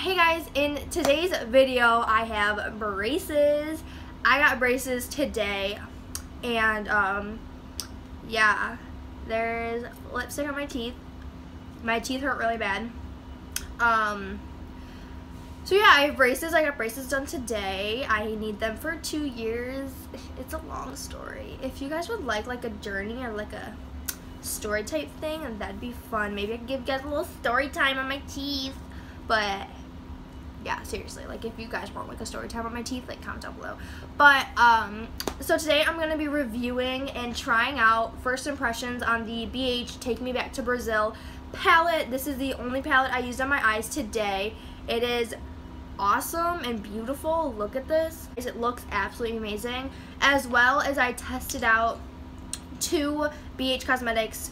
Hey guys, in today's video I have braces. I got braces today and yeah, there's lipstick on my teeth. My teeth hurt really bad. So yeah, I have braces. I got braces done today. I need them for 2 years. It's a long story. If you guys would like a journey or like a story type thing, and that'd be fun. Maybe I could give you guys a little story time on my teeth. But yeah, seriously, like if you guys want like a story time on my teeth, like comment down below. But so today I'm gonna be reviewing and trying out first impressions on the BH Take Me Back to Brazil palette. This is the only palette I used on my eyes today. It is awesome and beautiful. Look at this. It looks absolutely amazing. As well as I tested out 2 BH Cosmetics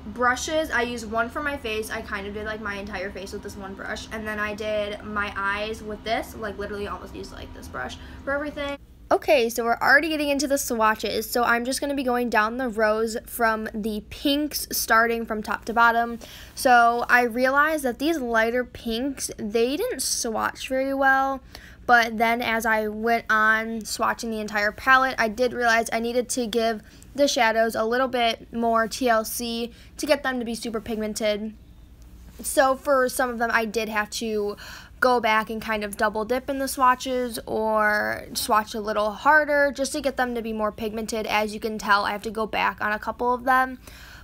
brushes. I used one for my face. I kind of did like my entire face with this one brush, and then I did my eyes with this, like literally almost used like this brush for everything. Okay, so we're already getting into the swatches, so I'm just going to be going down the rows from the pinks, starting from top to bottom. So I realized that these lighter pinks, they didn't swatch very well, but then as I went on swatching the entire palette, I did realize I needed to give the shadows a little bit more TLC to get them to be super pigmented. So for some of them, I did have to go back and kind of double dip in the swatches or swatch a little harder just to get them to be more pigmented. As you can tell, I have to go back on a couple of them.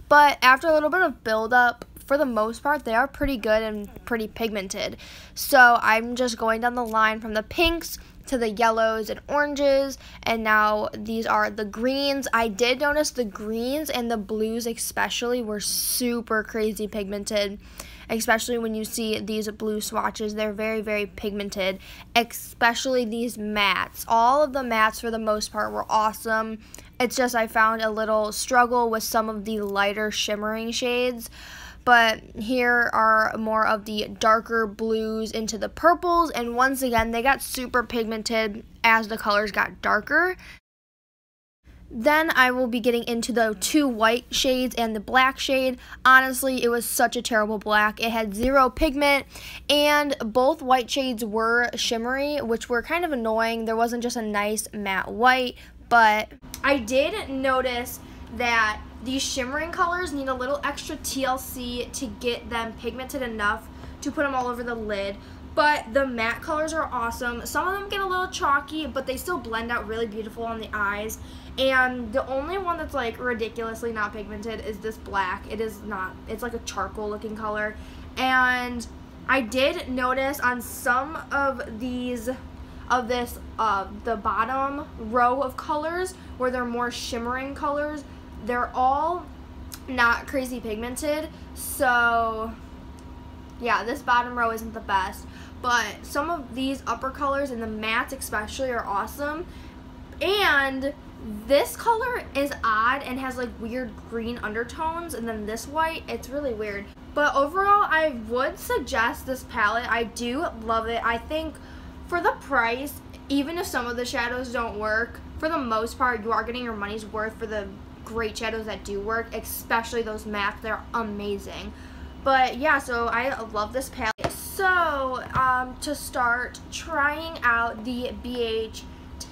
But after a little bit of buildup, for the most part, they are pretty good and pretty pigmented. So I'm just going down the line from the pinks to the yellows and oranges, and now these are the greens. I did notice the greens and the blues especially were super crazy pigmented, especially when you see these blue swatches. They're very, very pigmented, especially these mattes. All of the mattes for the most part were awesome. It's just I found a little struggle with some of the lighter shimmering shades. But here are more of the darker blues into the purples, and once again they got super pigmented as the colors got darker. Then I will be getting into the 2 white shades and the black shade. Honestly, it was such a terrible black. It had 0 pigment, and both white shades were shimmery, which were kind of annoying. There wasn't just a nice matte white, but I did notice that these shimmering colors need a little extra TLC to get them pigmented enough to put them all over the lid. But the matte colors are awesome. Some of them get a little chalky, but they still blend out really beautiful on the eyes. And the only one that's like ridiculously not pigmented is this black. It is not. It's like a charcoal looking color. And I did notice on some of these the bottom row of colors where they're more shimmering colors, they're all not crazy pigmented. So yeah, this bottom row isn't the best, but some of these upper colors and the mattes especially are awesome. And this color is odd and has like weird green undertones, and then this white, it's really weird. But overall, I would suggest this palette. I do love it. I think for the price, even if some of the shadows don't work, for the most part you are getting your money's worth for the great shadows that do work, especially those mattes. They're amazing. But yeah, so I love this palette. So to start trying out the BH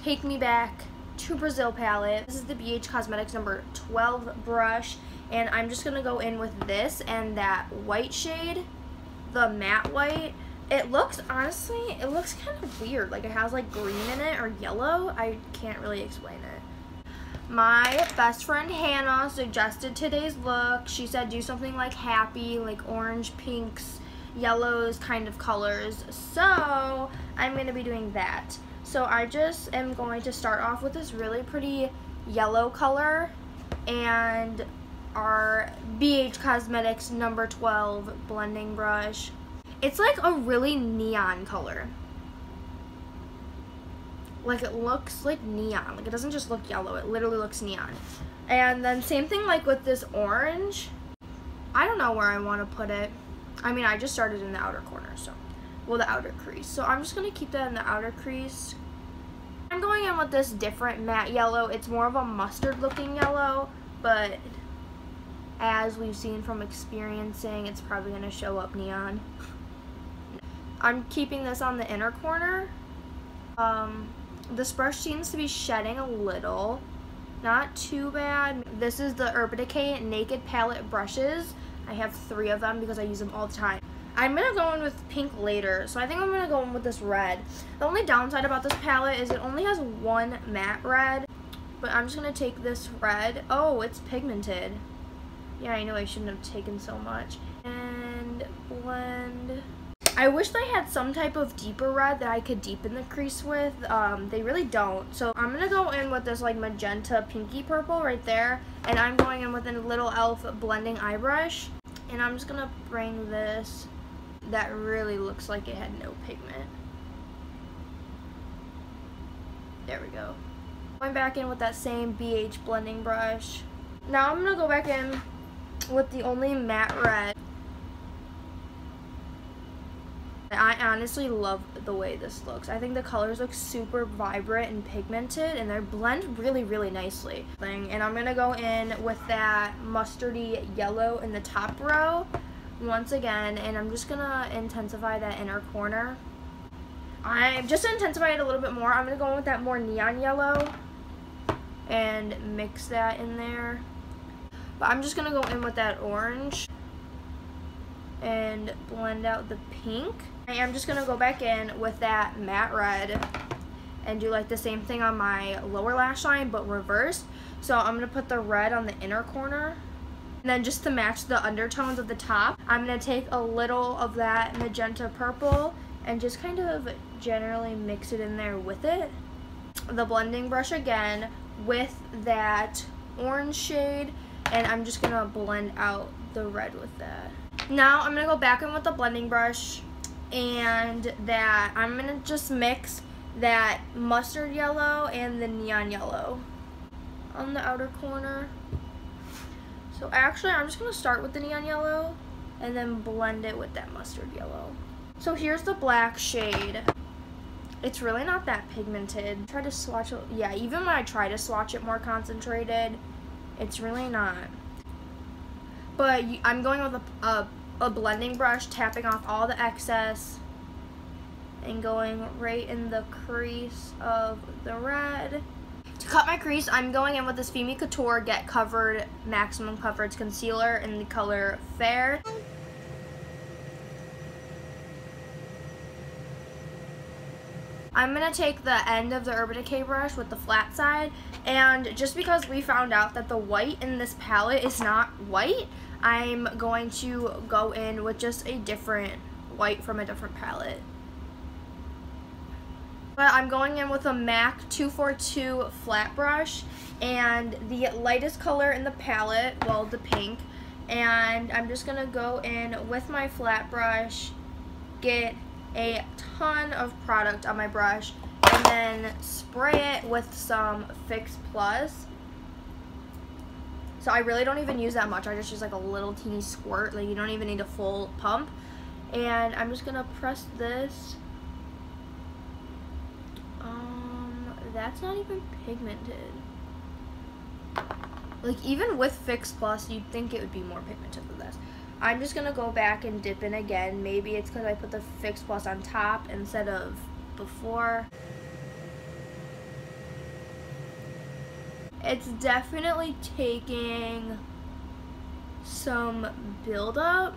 Take Me Back to Brazil palette, this is the BH Cosmetics number 12 brush, and I'm just gonna go in with this and that white shade, the matte white. It looks, honestly, it looks kind of weird, like it has like green in it or yellow. I can't really explain it. My best friend Hannah suggested today's look. She said do something like happy, like orange, pinks, yellows kind of colors. So I'm going to be doing that. So I just am going to start off with this really pretty yellow color and our BH Cosmetics number 12 blending brush. It's like a really neon color. Like it looks like neon. Like it doesn't just look yellow, it literally looks neon. And then same thing like with this orange. I don't know where I want to put it. I mean, I just started in the outer corner, so, well, the outer crease. So I'm just going to keep that in the outer crease. I'm going in with this different matte yellow. It's more of a mustard looking yellow, but as we've seen from experiencing, it's probably going to show up neon. I'm keeping this on the inner corner. This brush seems to be shedding a little. Not too bad. This is the Urban Decay Naked Palette brushes. I have 3 of them because I use them all the time. I'm going to go in with pink later, so I think I'm going to go in with this red. The only downside about this palette is it only has 1 matte red, but I'm just going to take this red. Oh, it's pigmented. Yeah, I know I shouldn't have taken so much. And blend. I wish they had some type of deeper red that I could deepen the crease with. They really don't. So I'm going to go in with this like magenta pinky purple right there. And I'm going in with a little e.l.f. blending eye brush. And I'm just going to bring this that really looks like it had no pigment. There we go. Going back in with that same BH blending brush. Now I'm going to go back in with the only matte red. I honestly love the way this looks. I think the colors look super vibrant and pigmented, and they blend really, really nicely. And I'm going to go in with that mustardy yellow in the top row once again, and I'm just going to intensify that inner corner. Just to intensify it a little bit more, I'm going to go in with that more neon yellow and mix that in there. But I'm just going to go in with that orange and blend out the pink. I'm just going to go back in with that matte red and do like the same thing on my lower lash line but reversed. So I'm going to put the red on the inner corner. And then just to match the undertones of the top, I'm going to take a little of that magenta purple and just kind of generally mix it in there with it. The blending brush again with that orange shade, and I'm just going to blend out the red with that. Now I'm going to go back in with the blending brush, and that I'm going to just mix that mustard yellow and the neon yellow on the outer corner. So actually I'm just going to start with the neon yellow and then blend it with that mustard yellow. So here's the black shade. It's really not that pigmented. Try to swatch it. Yeah, even when I try to swatch it more concentrated, it's really not. But I'm going with a blending brush, tapping off all the excess and going right in the crease of the red. To cut my crease, I'm going in with this Femme Couture Get Covered Maximum Coverage Concealer in the color Fair. I'm going to take the end of the Urban Decay brush with the flat side, and just because we found out that the white in this palette is not white, I'm going to go in with just a different white from a different palette. But I'm going in with a MAC 242 flat brush and the lightest color in the palette, well, the pink, and I'm just going to go in with my flat brush, get a ton of product on my brush, and then spray it with some Fix Plus. So I really don't even use that much. I just use like a little teeny squirt. Like, you don't even need a full pump. And I'm just gonna press this. That's not even pigmented. Like, even with Fix Plus, you'd think it would be more pigmented than this. I'm just gonna go back and dip in again. Maybe it's because I put the Fix Plus on top instead of before. It's definitely taking some buildup.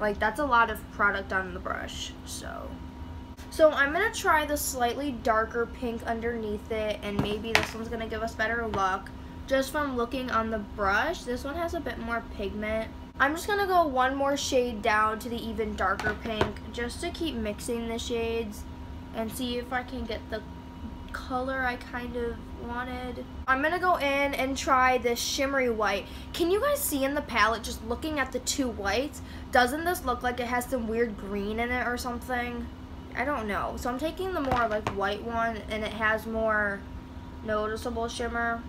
Like, that's a lot of product on the brush, So I'm going to try the slightly darker pink underneath it, and maybe this one's going to give us better luck. Just from looking on the brush, this one has a bit more pigment. I'm just going to go one more shade down to the even darker pink, just to keep mixing the shades and see if I can get the color I kind of wanted. I'm going to go in and try this shimmery white. Can you guys see in the palette, just looking at the two whites, doesn't this look like it has some weird green in it or something? I don't know. So I'm taking the more like white one, and it has more noticeable shimmer.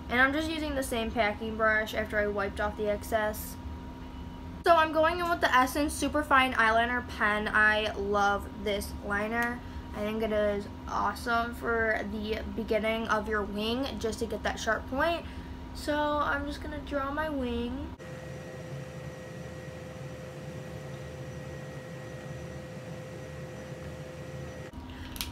And I'm just using the same packing brush after I wiped off the excess. So I'm going in with the Essence Superfine Eyeliner Pen. I love this liner. I think it is awesome for the beginning of your wing, just to get that sharp point. So I'm just going to draw my wing.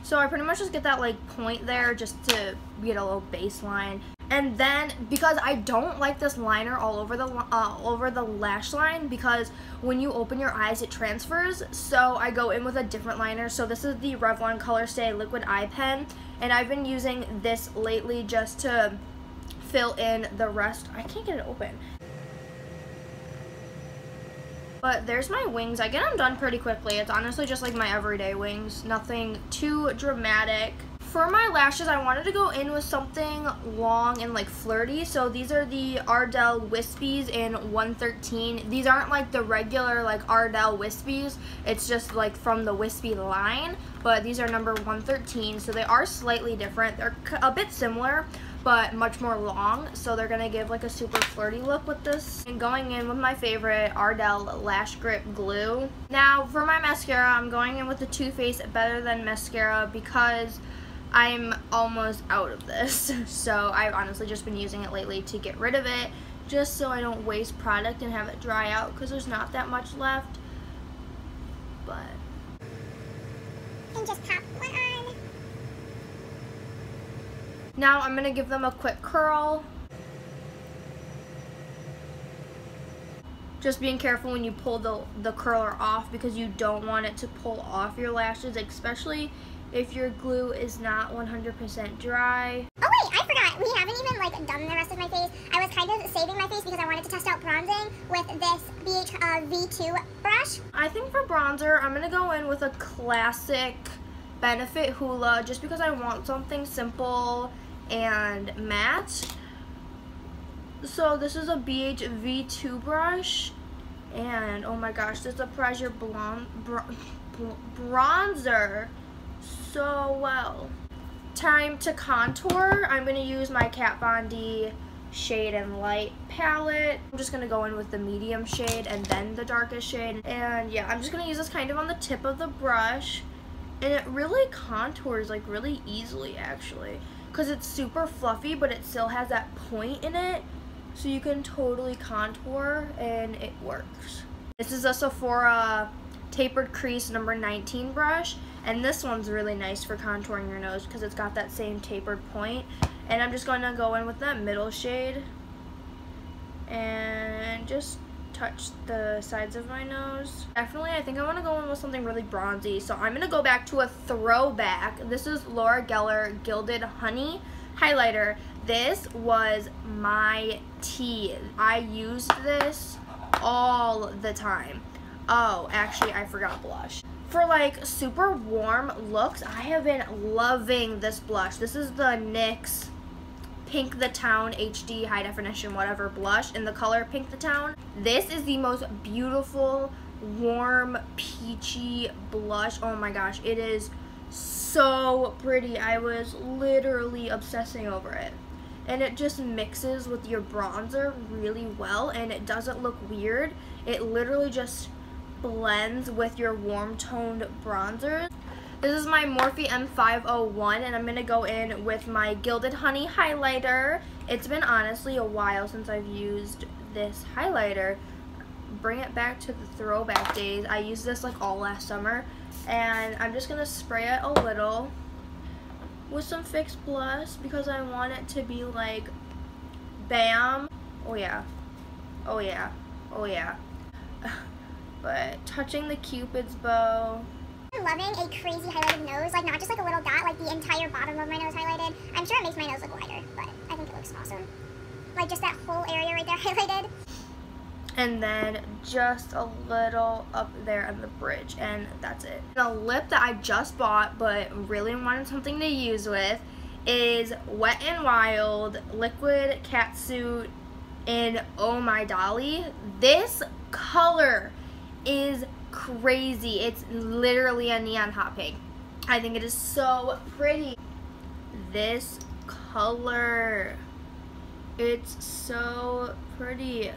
So I pretty much just get that like point there just to get a little baseline. And then, because I don't like this liner all over the lash line, because when you open your eyes it transfers, so I go in with a different liner. So this is the Revlon Color Stay Liquid Eye Pen, and I've been using this lately just to fill in the rest. I can't get it open. But there's my wings. I get them done pretty quickly. It's honestly just like my everyday wings, nothing too dramatic. For my lashes, I wanted to go in with something long and like flirty. So these are the Ardell Wispies in 113. These aren't like the regular like Ardell Wispies. It's just like from the Wispy line. But these are number 113. So they are slightly different. They're a bit similar, but much more long. So they're gonna give like a super flirty look with this. And going in with my favorite Ardell Lash Grip Glue. Now for my mascara, I'm going in with the Too Faced Better Than Mascara because I'm almost out of this. So I've honestly just been using it lately to get rid of it, just so I don't waste product and have it dry out, because there's not that much left. But and just pop one on. Now I'm gonna give them a quick curl. Just being careful when you pull the curler off, because you don't want it to pull off your lashes, especially if your glue is not 100% dry. Oh wait, I forgot. We haven't even like done the rest of my face. I was kind of saving my face because I wanted to test out bronzing with this V2 brush. I think for bronzer, I'm gonna go in with a classic Benefit Hoola, just because I want something simple and matte. So this is a BH V2 brush, and oh my gosh, this applies your bronzer so well. Time to contour. I'm going to use my Kat Von D Shade and Light palette. I'm just going to go in with the medium shade and then the darkest shade. And yeah, I'm just going to use this kind of on the tip of the brush. And it really contours like really easily actually, because it's super fluffy but it still has that point in it. So you can totally contour and it works. This is a Sephora Tapered Crease number 19 brush, and this one's really nice for contouring your nose because it's got that same tapered point. And I'm just going to go in with that middle shade and just touch the sides of my nose. Definitely, I think I want to go in with something really bronzy, so I'm going to go back to a throwback. This is Laura Geller Gilded Honey highlighter. This was my tea. I used this all the time. Oh, actually, I forgot blush. For like super warm looks, I have been loving this blush. This is the NYX Pink the Town HD High Definition whatever blush in the color Pink the Town. This is the most beautiful, warm, peachy blush. Oh my gosh, it is so pretty. I was literally obsessing over it. And it just mixes with your bronzer really well, and it doesn't look weird. It literally just blends with your warm toned bronzer. This is my Morphe M501, and I'm going to go in with my Gilded Honey highlighter. It's been honestly a while since I've used this highlighter. Bring it back to the throwback days. I used this like all last summer, and I'm just going to spray it a little with some Fix Plus because I want it to be like bam. Oh yeah, oh yeah, oh yeah. But touching the Cupid's bow. I'm loving a crazy highlighted nose, like not just like a little dot, like the entire bottom of my nose highlighted. I'm sure it makes my nose look wider, but I think it looks awesome. Like just that whole area right there highlighted. And then just a little up there on the bridge, and that's it. The lip that I just bought but really wanted something to use with is Wet n Wild Liquid Catsuit in ohmydolly. This color is crazy. It's literally a neon hot pink. I think it is so pretty. This color, it's so pretty.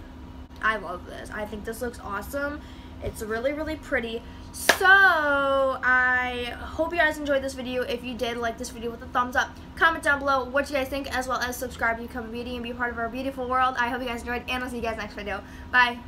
I love this. I think this looks awesome. It's really, really pretty. So I hope you guys enjoyed this video. If you did, like this video with a thumbs up. Comment down below what you guys think, as well as subscribe to become a beauty and be part of our beautiful world. I hope you guys enjoyed, and I'll see you guys next video. Bye.